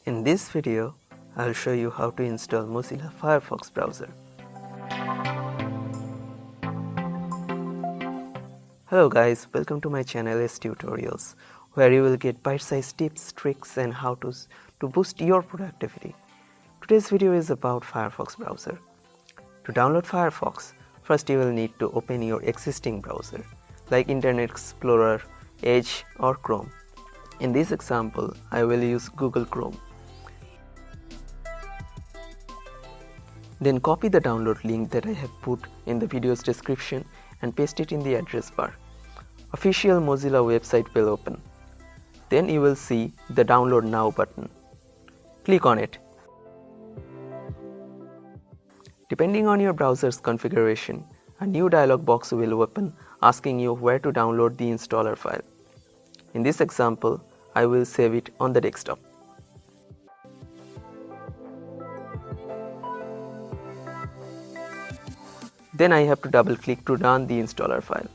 In this video, I'll show you how to install Mozilla Firefox browser. Hello guys, welcome to my channel S Tutorials, where you will get bite-sized tips, tricks and how-tos to boost your productivity. Today's video is about Firefox browser. To download Firefox, first you will need to open your existing browser, like Internet Explorer, Edge or Chrome. In this example, I will use Google Chrome. Then copy the download link that I have put in the video's description and paste it in the address bar. Official Mozilla website will open. Then you will see the Download Now button. Click on it. Depending on your browser's configuration, a new dialog box will open asking you where to download the installer file. In this example, I will save it on the desktop. Then I have to double click to run the installer file.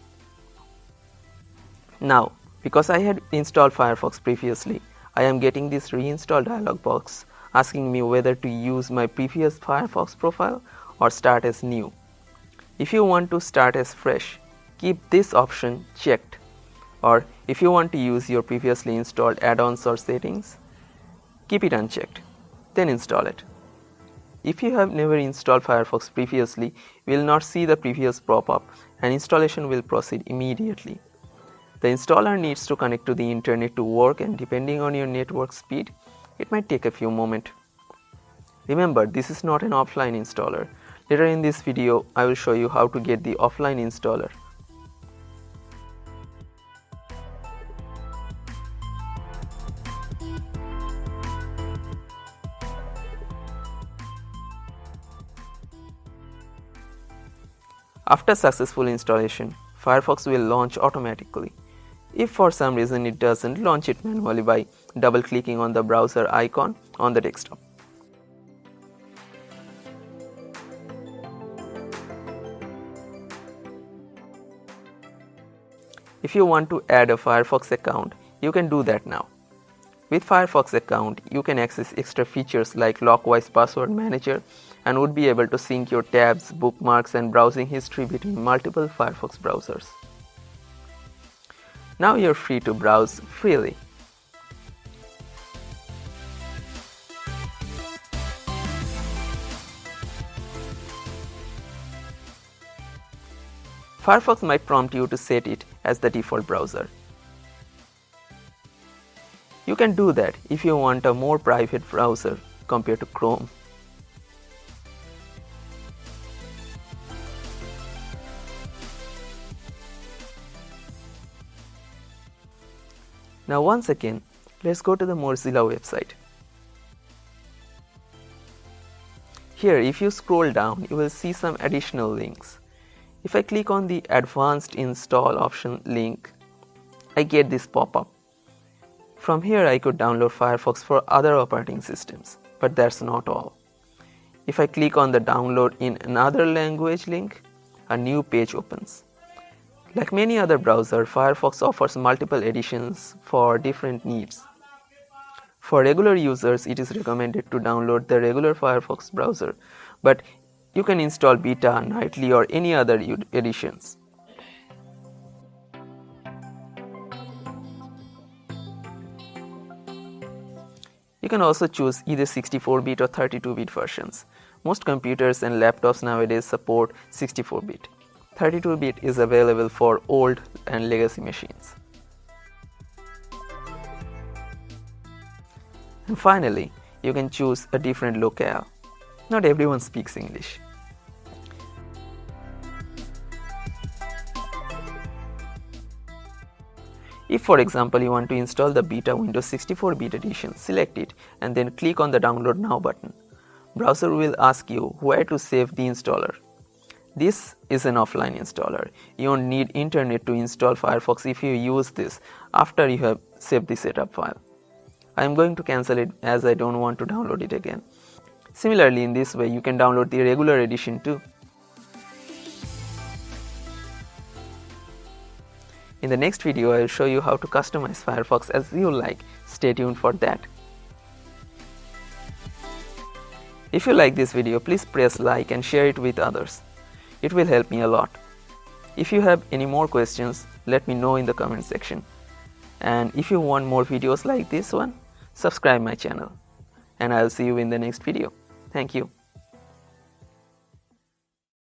Now, because I had installed Firefox previously, I am getting this reinstall dialog box asking me whether to use my previous Firefox profile or start as new. If you want to start as fresh, keep this option checked. Or if you want to use your previously installed add-ons or settings, keep it unchecked, then install it. If you have never installed Firefox previously, you will not see the previous pop-up and installation will proceed immediately. The installer needs to connect to the internet to work, and depending on your network speed, it might take a few moments. Remember, this is not an offline installer. Later in this video, I will show you how to get the offline installer. After successful installation, Firefox will launch automatically. If for some reason it doesn't, launch it manually by double-clicking on the browser icon on the desktop. If you want to add a Firefox account, you can do that now. With Firefox account, you can access extra features like Lockwise Password Manager and would be able to sync your tabs, bookmarks and browsing history between multiple Firefox browsers. Now you're free to browse freely. Firefox might prompt you to set it as the default browser. You can do that if you want a more private browser compared to Chrome. Now once again, let's go to the Mozilla website. Here, if you scroll down, you will see some additional links. If I click on the Advanced Install option link, I get this pop-up. From here I could download Firefox for other operating systems, but that's not all. If I click on the Download in another language link, a new page opens. Like many other browsers, Firefox offers multiple editions for different needs. For regular users, it is recommended to download the regular Firefox browser, but you can install Beta, Nightly or any other editions. You can also choose either 64-bit or 32-bit versions. Most computers and laptops nowadays support 64-bit. 32-bit is available for old and legacy machines. And finally, you can choose a different locale. Not everyone speaks English. If for example you want to install the Beta Windows 64-bit edition, select it and then click on the Download Now button. Browser will ask you where to save the installer. This is an offline installer. You don't need internet to install Firefox if you use this after you have saved the setup file. I am going to cancel it as I don't want to download it again. Similarly, in this way you can download the regular edition too. In the next video, I will show you how to customize Firefox as you like. Stay tuned for that. If you like this video, please press like and share it with others. It will help me a lot. If you have any more questions, let me know in the comment section. And if you want more videos like this one, subscribe my channel. And I'll see you in the next video. Thank you.